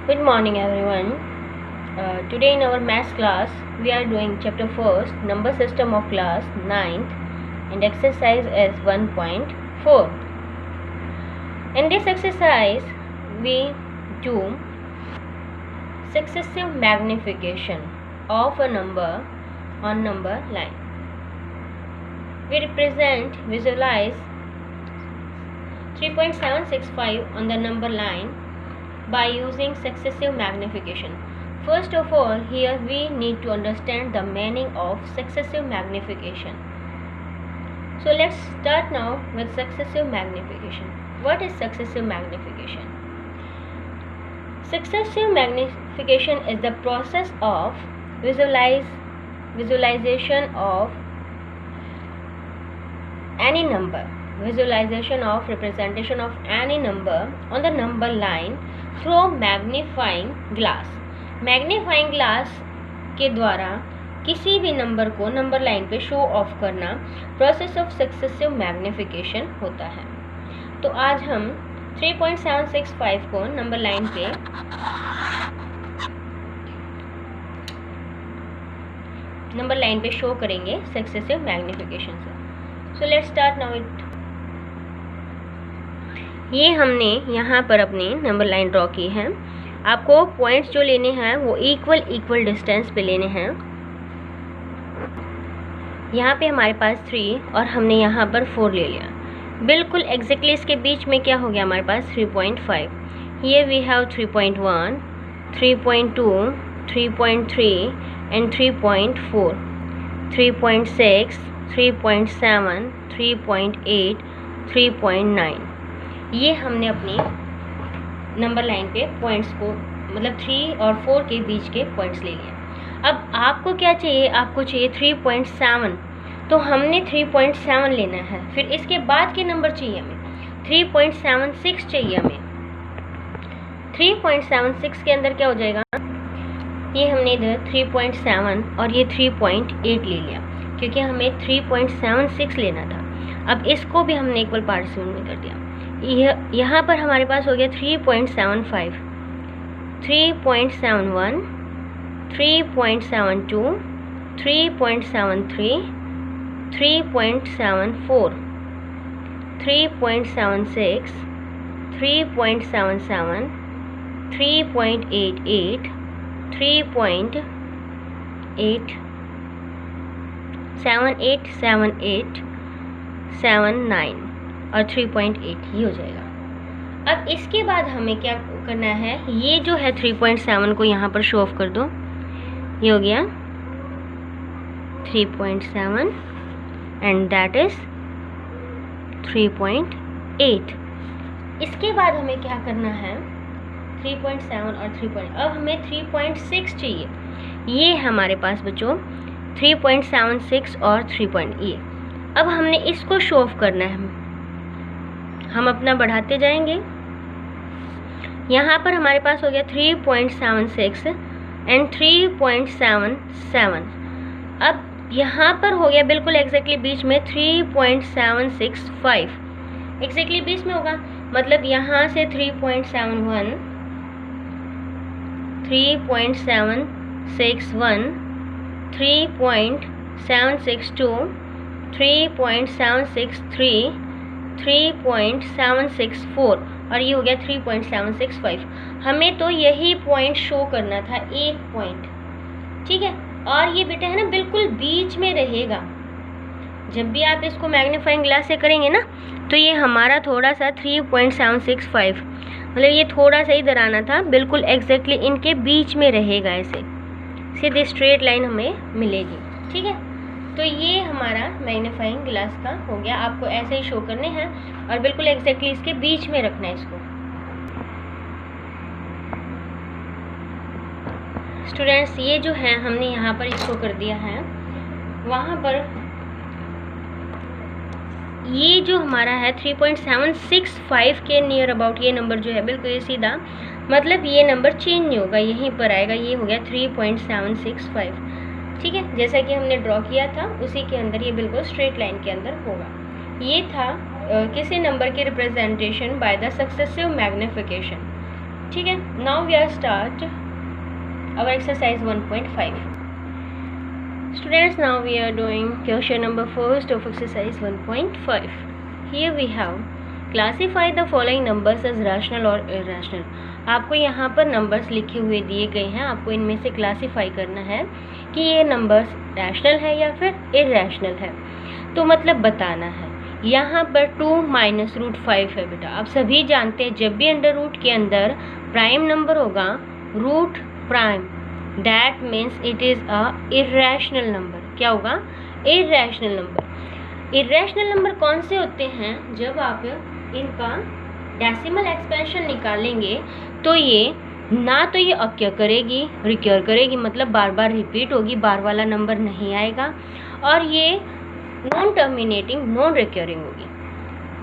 Good morning everyone. Today in our maths class we are doing chapter 1st, number system of class 9th, and exercise as 1.4. In this exercise we do successive magnification of a number on number line. We visualize 3.765 on the number line by using successive magnification. First of all, here we need to understand the meaning of successive magnification. So let's start now with successive magnification. What is successive magnification? Successive magnification is the process of visualization of any number, visualization of representation of any number on the number line through magnifying glass. Magnifying glass के द्वारा किसी भी number को number line पे show off करना process of successive magnification होता है. तो आज हम 3.765 को नंबर लाइन पे शो करेंगे सक्सेसिव मैग्निफिकेशन से. So let's start now it. ये हमने यहाँ पर अपनी नंबर लाइन ड्रॉ की है. आपको पॉइंट्स जो लेने हैं वो इक्वल डिस्टेंस पे लेने हैं. यहाँ पे हमारे पास 3 और हमने यहाँ पर 4 ले लिया. बिल्कुल एग्जैक्टली इसके बीच में क्या हो गया हमारे पास 3.5. Here we have 3.1, 3.2, 3.3 and 3.4, 3.6, 3.7, 3.8, 3.9. ये हमने अपनी नंबर लाइन पे पॉइंट्स को मतलब 3 और 4 के बीच के पॉइंट्स ले लिए. अब आपको क्या चाहिए? आपको चाहिए 3.7. तो हमने 3.7 लेना है. फिर इसके बाद के नंबर चाहिए हमें 3.76 चाहिए हमें. 3.76 के अंदर क्या हो जाएगा? ये हमने इधर 3.7 और ये 3.8 ले लिया क्योंकि हमें 3.76 लेना था. अब इसको भी हमने इक्वल पार्टीशन में कर दिया. यहाँ पर हमारे पास हो गया 3.75, 3.71, 3.72, 3.73, 3.74, 3.76, 3.77, 3.88, 3.8, 78, 78, 79 और 3.8 ही हो जाएगा. अब इसके बाद हमें क्या करना है? ये जो है 3.7 को यहाँ पर शो ऑफ कर दो. ये हो गया 3.7 एंड दैट इज 3.8. इसके बाद हमें क्या करना है? 3.7 और 3. अब हमें 3.6 चाहिए. ये हमारे पास बच्चों 3.76 और 3. ये अब हमने इसको शो ऑफ करना है. हम अपना बढ़ाते जाएंगे. यहाँ पर हमारे पास हो गया 3.76 एंड 3.77. अब यहाँ पर हो गया बिल्कुल एग्जैक्टली बीच में 3.765. एग्जैक्टली बीच में होगा मतलब यहाँ से 3.71, 3.761, 3.762, 3.763, 3.764 और ये हो गया 3.765. हमें तो यही पॉइंट शो करना था, एक पॉइंट. ठीक है. और ये बेटा है ना बिल्कुल बीच में रहेगा. जब भी आप इसको मैग्नीफाइंग ग्लास से करेंगे ना तो ये हमारा थोड़ा सा 3.765 मतलब ये थोड़ा सा इधर आना था. बिल्कुल एग्जैक्टली इनके बीच में रहेगा. ऐसे सीधे स्ट्रेट लाइन हमें मिलेगी. ठीक है. तो ये हमारा मैग्नीफाइंग ग्लास का हो गया. आपको ऐसे ही शो करने हैं और बिल्कुल एग्जैक्टली इसके बीच में रखना है इसको. स्टूडेंट्स ये जो है हमने यहाँ पर इसको कर दिया है. वहाँ पर ये जो हमारा है 3.765 के नियर अबाउट ये नंबर जो है बिल्कुल ये सीधा मतलब ये नंबर चेंज नहीं होगा, यहीं पर आएगा. ये हो गया 3.765. ठीक है. जैसा कि हमने ड्रॉ किया था उसी के अंदर ये बिल्कुल स्ट्रेट लाइन के अंदर होगा. ये था किसी नंबर की representation by the successive magnification. ठीक है, now we are start our exercise 1.5. Students, now we are doing question number first of exercise 1.5. Here we have classify the following numbers as rational or irrational. आपको यहाँ पर numbers लिखे हुए दिए गए हैं, आपको इनमें से क्लासीफाई करना है कि ये नंबर्स रैशनल है या फिर इरैशनल है। तो मतलब बताना है। यहाँ पर 2 माइनस रूट 5 है बेटा। आप सभी जानते हैं जब भी अंडर रूट के अंदर प्राइम नंबर होगा root prime, that means it is a irrational number. क्या होगा? Irrational number. इरैशनल नंबर कौन से होते हैं? जब आप इनका डेसिमल एक्सपेंशन निकालेंगे तो ये ना तो ये अक्यर करेगी, रिक्योर करेगी, मतलब बार बार रिपीट होगी, बार वाला नंबर नहीं आएगा, और ये नॉन टर्मिनेटिंग, नॉन रिक्योरिंग होगी।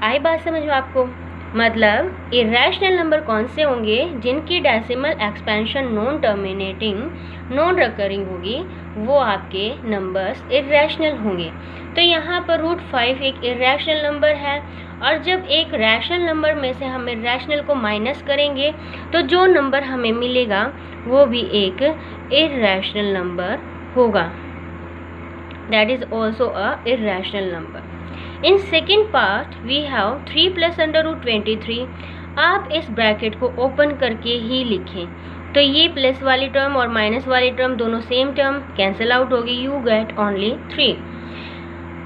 आई बात समझ में आपको? मतलब इरैशनल नंबर कौन से होंगे? जिनकी decimal expansion non terminating, non recurring होगी, वो आपके नंबर्स इरैशनल होंगे। तो यहाँ पर रूट 5 एक इरैशनल नंबर है, और जब एक रैशनल नंबर में से हम इरैशनल को माइनस करेंगे तो जो नंबर हमें मिलेगा वो भी एक इरैशनल नंबर होगा, that is also a irrational number. In second part we have 3 plus under root 23। आप इस ब्रैकेट को ओपन करके ही लिखें, तो ये प्लस वाली टर्म और माइनस वाली टर्म दोनों सेम टर्म कैंसिल आउट होगी, you get only 3।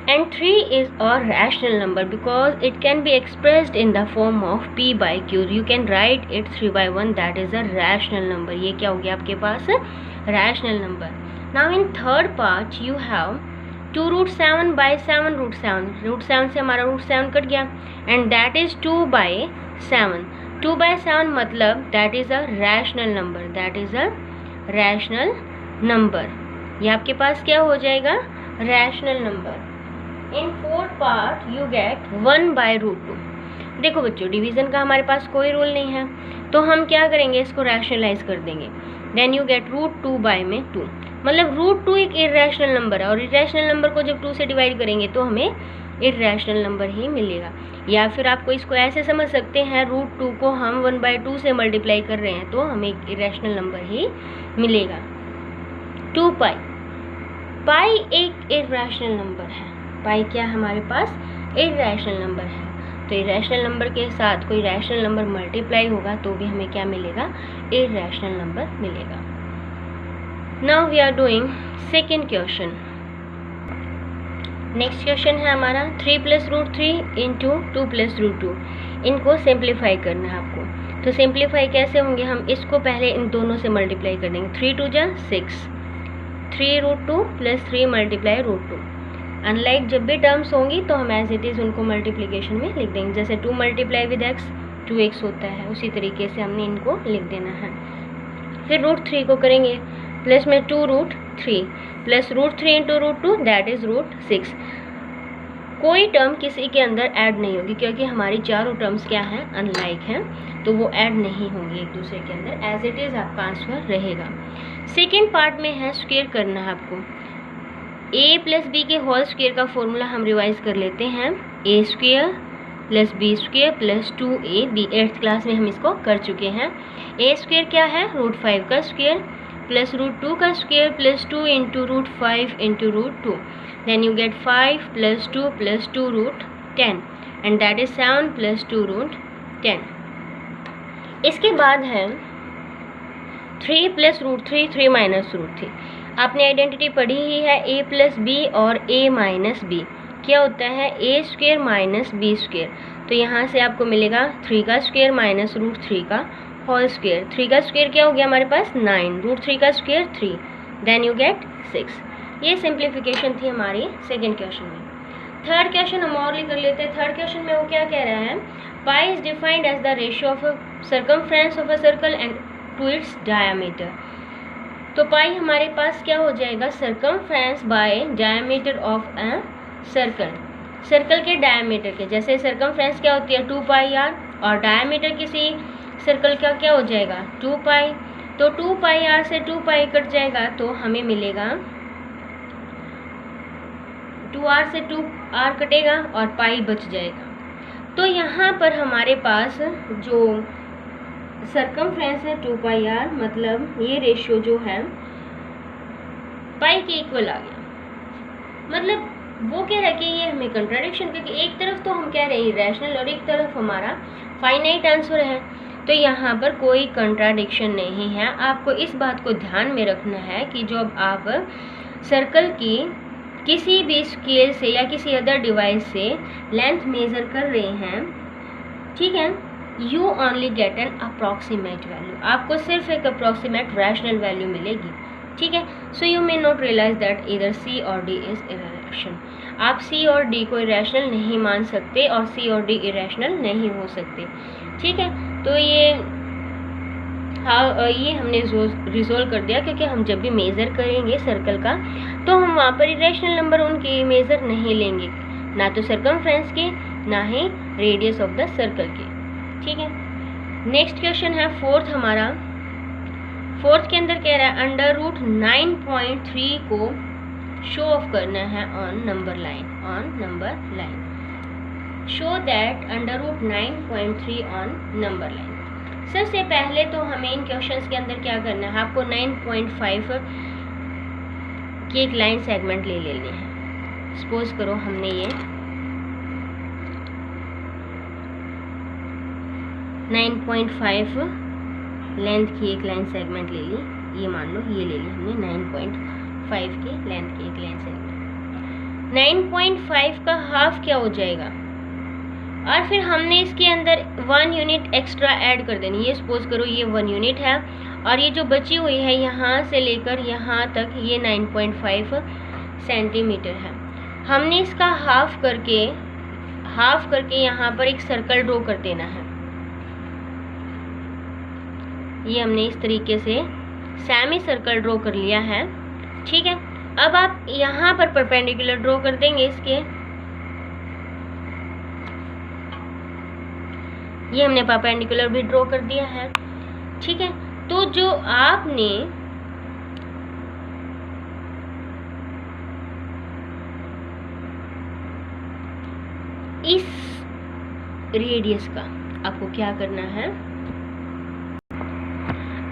And 3 is a rational number because it can be expressed in the form of p by q। You can write it 3/1, that is a rational number. ये क्या हो गया आपके पास? Rational number. Now in third part you have 2 root 7 by 7 root 7। Root 7 से हमारा root 7 cut गया, and that is 2 by 7। 2 by 7 मतलब that is a rational number, that is a rational number. ये आपके पास क्या हो जाएगा? Rational number. In fourth part you get 1 by root 2। देखो बच्चों, डिवीजन का हमारे पास कोई रूल नहीं है, तो हम क्या करेंगे? इसको रैशनलाइज कर देंगे। Then you get root 2 by में 2, मतलब रूट 2 एक इरैशनल नंबर है, और इरैशनल नंबर को जब 2 से डिवाइड करेंगे तो हमें इरैशनल नंबर ही मिलेगा। या फिर आपको इसको ऐसे समझ सकते हैं, रूट 2 को हम 1/2 से मल्टीप्लाई कर रहे हैं तो हमें एक इरैशनल नंबर ही मिलेगा। 2 पाई, पाई एक इरैशनल नंबर है। पाई क्या हमारे पास? इरैशनल नंबर है। तो इरैशनल नंबर के साथ कोई रैशनल नंबर मल्टीप्लाई होगा तो भी हमें क्या मिलेगा? इरैशनल नंबर मिलेगा। Now we are doing second question. Next question है हमारा 3 plus root 3 into 2 plus root 2। इनको सिंप्लीफाई करना है आपको। तो सिंप्लीफाई कैसे होंगे? हम इसको पहले इन दोनों से मल्टीप्लाई कर देंगे। 3 2 जा 6, 3 root 2 plus 3 multiply root 2। Unlike जब भी टर्म्स होंगी तो हम एज इट इज़ उनको मल्टीप्लीकेशन में लिख देंगे। जैसे 2 मल्टीप्लाई विद एक्स 2x होता है, उसी तरीके से हमने इनको लिख देना है। फिर रूट 3 को करेंगे प्लस में 2 root 3 plus root 3 into root 2, that is root 6। कोई टर्म किसी के अंदर ऐड नहीं होगी क्योंकि हमारी चारों टर्म्स क्या हैं? अनलाइक हैं, तो वो ऐड नहीं होंगी एक दूसरे के अंदर, एज इट इज़ आपका आंसर रहेगा। सेकेंड पार्ट में है स्क्वेयर करना है आपको। a प्लस बी के होल स्क्वेयर का फॉर्मूला हम रिवाइज कर लेते हैं। a square plus b square plus 2ab। 8th class में हम इसको कर चुके हैं। a स्क्वेयर क्या है? रूट 5 का स्क्वेयर प्लस रूट 2 का square plus 2 into root 5 into root 2। Then you get 5 plus 2 root 10, and that is 7 plus 2 root 10। इसके बाद है 3 प्लस रूट 3 3 माइनस रूट 3। आपने आइडेंटिटी पढ़ी ही है, a प्लस बी और a माइनस बी क्या होता है? a square minus b square. तो यहाँ से आपको मिलेगा 3 का स्क्वेयर माइनस रूट 3 का होल स्क्वेयर। 3 का स्क्वेयर क्या हो गया हमारे पास? 9, रूट 3 का स्क्वेयर 3, देन यू गेट 6। ये सिंप्लीफिकेशन थी हमारी सेकेंड क्वेश्चन में। थर्ड क्वेश्चन हम और कर लेते हैं। थर्ड क्वेश्चन में वो क्या कह रहा है? Pi is defined as the ratio of circumference of a circle and to its diameter. तो पाई हमारे पास क्या हो जाएगा? Circumference by diameter of a circle. Circle के डायमीटर के, जैसे सर्कमफ्रेंस क्या होती है? 2 पाई आर, और डायमीटर किसी सर्कल का क्या हो जाएगा? 2 पाई। तो 2 पाई आर से 2 पाई कट जाएगा तो हमें मिलेगा 2r से 2r कटेगा और पाई बच जाएगा। तो यहाँ पर हमारे पास जो सर्कमफ्रेंस है 2πr, मतलब ये रेशियो जो है पाई के इक्वल आ गया। मतलब वो कह रहा है कि ये हमें कंट्राडिक्शन, क्योंकि एक तरफ तो हम कह रहे हैं इरेशनल और एक तरफ हमारा फाइनाइट आंसर है, तो यहाँ पर कोई कंट्राडिक्शन नहीं है। आपको इस बात को ध्यान में रखना है कि जब आप सर्कल की किसी भी स्केल से या किसी अदर डिवाइस से लेंथ मेज़र कर रहे हैं, ठीक है, you only get an approximate value, आपको सिर्फ एक अप्रॉक्सीमेट रैशनल वैल्यू मिलेगी, ठीक है। So you may not realise that इधर सी और डी इज इरेशनल। आप सी और डी को इरेशनल नहीं मान सकते और सी और डी इरेशनल नहीं हो सकते, ठीक है। तो ये हमने रिजोल्व कर दिया, क्योंकि हम जब भी मेज़र करेंगे सर्कल का तो हम वहाँ पर इरेशनल नंबर उनके मेज़र नहीं लेंगे, ना तो सर्कमफ्रेंस के ना ही रेडियस ऑफ द सर्कल के, ठीक है। नेक्स्ट क्वेश्चन है फोर्थ हमारा। फोर्थ के अंदर कह रहा है अंडर रूट 9.3 को शो ऑफ करना है on number line, show that under root 9.3 on number line. सबसे पहले तो हमें इन क्वेश्चंस के अंदर क्या करना है, आपको 9.5 की एक लाइन सेगमेंट ले लेनी है। सपोज करो हमने ये 9.5 लेंथ की एक लाइन सेगमेंट ले ली, ये मान लो ये ले ली हमने 9.5 की लेंथ की एक लाइन सेगमेंट। 9.5 का हाफ क्या हो जाएगा, और फिर हमने इसके अंदर 1 यूनिट एक्स्ट्रा ऐड कर देनी। ये सपोज करो ये 1 यूनिट है और ये जो बची हुई है यहाँ से लेकर यहाँ तक ये 9.5 सेंटीमीटर है। हमने इसका हाफ करके यहाँ पर एक सर्कल ड्रॉ कर देना है। ये हमने इस तरीके से सेमी सर्कल ड्रॉ कर लिया है, ठीक है। अब आप यहाँ पर परपेंडिकुलर ड्रॉ कर देंगे इसके, ये हमने परपेंडिकुलर भी ड्रॉ कर दिया है, ठीक है। तो जो आपने इस रेडियस का आपको क्या करना है,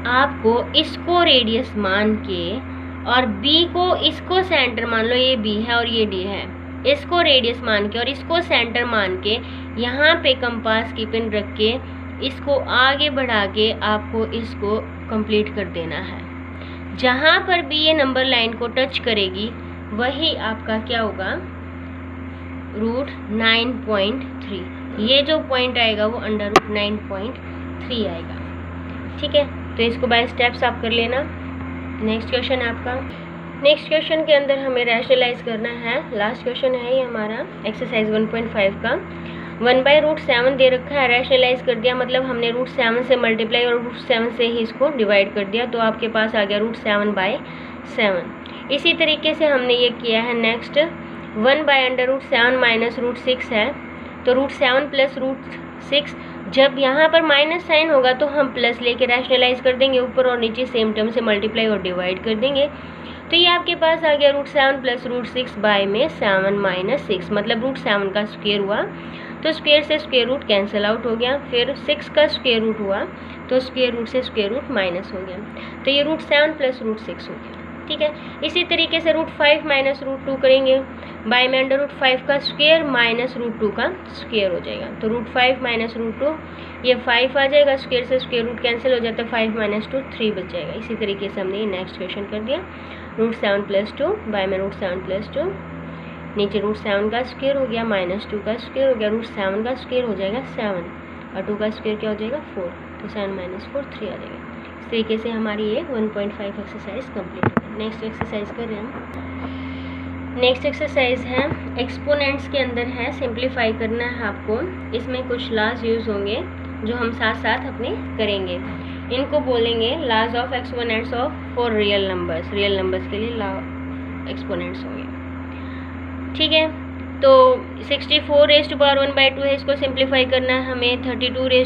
आपको इसको रेडियस मान के और बी को इसको सेंटर मान लो, ये बी है और ये डी है, इसको रेडियस मान के और इसको सेंटर मान के यहाँ पे कंपास की पिन रख के इसको आगे बढ़ा के आपको इसको कंप्लीट कर देना है। जहाँ पर भी ये नंबर लाइन को टच करेगी वही आपका क्या होगा, रूट 9.3। ये जो पॉइंट आएगा वो अंडर रूट 9.3 आएगा, ठीक है। तो इसको बाय स्टेप्स आप कर लेना। नेक्स्ट क्वेश्चन है आपका। नेक्स्ट क्वेश्चन के अंदर हमें रैशनलाइज करना है। लास्ट क्वेश्चन है ये हमारा एक्सरसाइज 1.5 का। 1/√7 दे रखा है, रैशनलाइज कर दिया, मतलब हमने √7 से मल्टीप्लाई और √7 से ही इसको डिवाइड कर दिया, तो आपके पास आ गया √7/7। इसी तरीके से हमने ये किया है। नेक्स्ट 1/√7 माइनस √6 है, तो √7 प्लस √6, जब यहाँ पर माइनस साइन होगा तो हम प्लस लेके रैशनलाइज कर देंगे, ऊपर और नीचे सेम टर्म से मल्टीप्लाई और डिवाइड कर देंगे। तो ये आपके पास आ गया √7 प्लस √6 बाय में 7 माइनस 6, मतलब √7 का स्क्वायर हुआ तो स्क्वायर से स्क्वायर रूट कैंसिल आउट हो गया, फिर 6 का स्क्वायर रूट हुआ तो स्क्वायर रूट से स्क्वायर रूट माइनस हो गया, तो ये √7 प्लस √6 हो गया, ठीक है। इसी तरीके से √5 माइनस √2 करेंगे, बाय में √5 का स्क्वायर माइनस √2 का स्क्वायर हो जाएगा, तो √5 माइनस √2 ये 5 आ जाएगा, स्क्वायर से स्क्वायर रूट कैंसिल हो जाता है, 5 माइनस 2 3 बच जाएगा। इसी तरीके से हमने ये नेक्स्ट क्वेश्चन कर दिया। √7 प्लस 2 बाय में √7 प्लस 2, नीचे √7 का स्क्वायर हो गया माइनस 2 का स्क्वायर हो गया, √7 का स्क्वायर हो जाएगा 7 और 2 का स्क्वायर क्या हो जाएगा 4, तो 7 माइनस 4 3 आ जाएगा। इस तरीके से हमारी ये 1.5 एक्सरसाइज कंप्लीट हो गई। नेक्स्ट एक्सरसाइज कर रहे हैं हम। नेक्स्ट एक्सरसाइज है एक्सपोनेंट्स के अंदर है, सिंप्लीफाई करना है आपको। इसमें कुछ लॉज यूज़ होंगे जो हम साथ साथ अपने करेंगे। इनको बोलेंगे laws of exponents of for real numbers. Real numbers के लिए लॉ एक्सपोनेंट्स होंगे, ठीक है। तो 64 है, इसको सिंप्लीफाई करना है हमें। 32 है,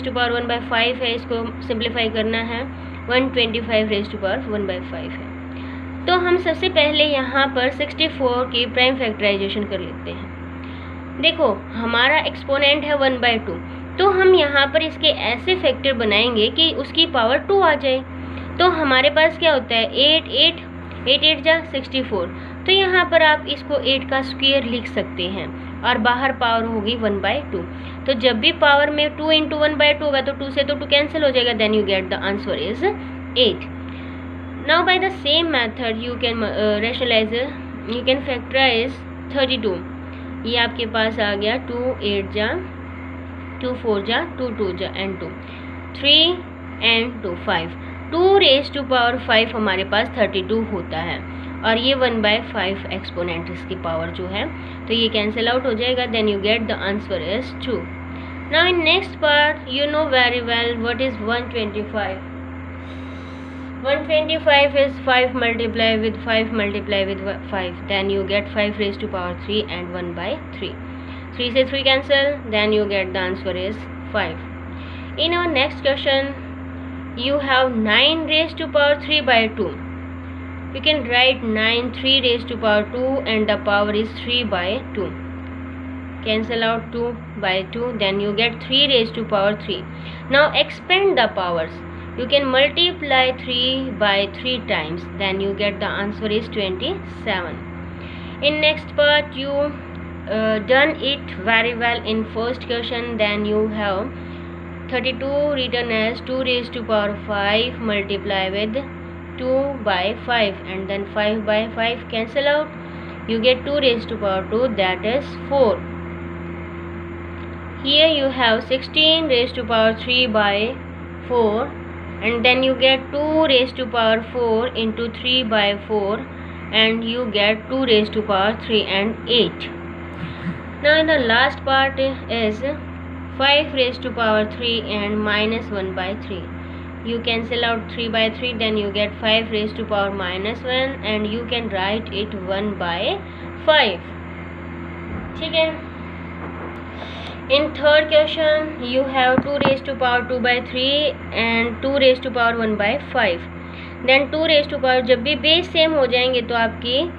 इसको सिंप्लीफाई करना है। 125 है। तो हम सबसे पहले यहाँ पर 64 की प्राइम फैक्टराइजेशन कर लेते हैं। देखो हमारा एक्सपोनेंट है 1/2, तो हम यहाँ पर इसके ऐसे फैक्टर बनाएंगे कि उसकी पावर 2 आ जाए। तो हमारे पास क्या होता है 8 8 जा 64। तो यहाँ पर आप इसको 8 का स्क्वायर लिख सकते हैं और बाहर पावर होगी 1/2। तो जब भी पावर में 2 × 1/2 होगा तो 2 से तो 2 कैंसिल हो जाएगा, then you get the answer is 8। Now by the same method you can rationalise, you can factorise 32। ये आपके पास आ गया 2 8 जा 2 4 जा 2 2 जा एंड 2 3 एंड 2 5। 2⁵ हमारे पास 32 होता है और ये 1/5 एक्सपोनेंट इसकी पावर जो है, तो ये कैंसिल आउट हो जाएगा, then you get the answer is 2। Now in next part you know very well what is 125। 125 is 5 multiplied with 5 multiplied with 5, then you get 5⁵3 and 1/3. 3 से 3 cancel, then you get the answer is 5. In our next question you have 9⁵3/2. You can write 9 3⁵2 and the power is 3/2. Cancel out 2/2, then you get 3⁵3. Now expand the powers. You can multiply 3/3 times, then you get the answer is 27. In next part you done it very well in first question, then you have 32 written as 2⁵5 multiply with 2/5 and then 5/5 cancel out, you get 2⁵2, that is 4. Here you have 16⁵3/4 and then you get 2⁴ into 3/4 and you get 2⁵3 and 8. Now in the last part is 5⁵3 and minus 1/3. You cancel out 3/3, then you get 5⁻⁻1 and you can write it 1/5. ठीक है। In third question you have 2⁵2/3 and 2⁵1/5. then 2⁵, जब भी base same हो जाएंगे तो आपकी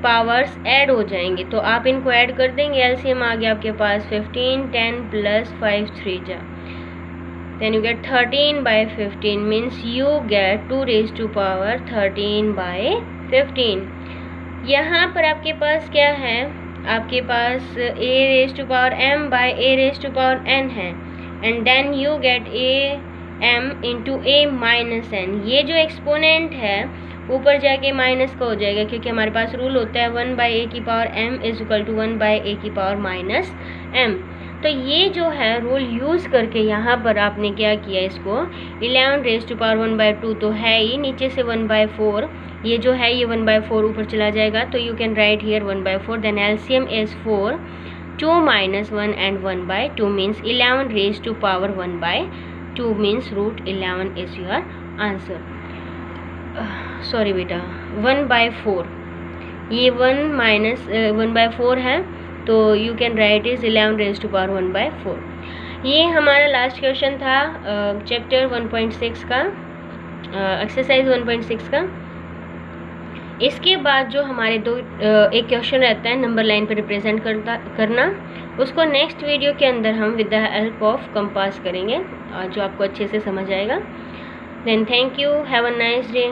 powers add हो जाएंगे, तो आप इनको ऐड कर देंगे। एलसीएम आ गया आपके पास 15, 10 + 5 3 जा, then you get 13/15 means you get 2⁵13/15। यहाँ पर आपके पास क्या है, आपके पास a⁴m/a⁴n है and then you get am into a-n। ये जो एक्सपोनेंट है ऊपर जाके माइनस का हो जाएगा, क्योंकि हमारे पास रूल होता है 1/a⁴m = 1/a⁻m। तो ये जो है रूल यूज़ करके यहाँ पर आपने क्या किया, इसको 11⁻⁴ तो है ही, नीचे से 1/4, ये जो है ये 1/4 ऊपर चला जाएगा, तो you can write here 1/4, then LCM is 4, 2 - 1 and 1/2 means 11⁻1/2 means √11 is your answer. Sorry बेटा 1/4, ये 1/4 है, तो यू कैन राइट इज 11⁻1/4। ये हमारा लास्ट क्वेश्चन था चैप्टर 1.6 का, एक्सरसाइज 1.6 का। इसके बाद जो हमारे एक क्वेश्चन रहता है नंबर लाइन पर रिप्रेजेंट करना, उसको नेक्स्ट वीडियो के अंदर हम with the help of compass करेंगे, जो आपको अच्छे से समझ आएगा। Then thank you, have a nice day.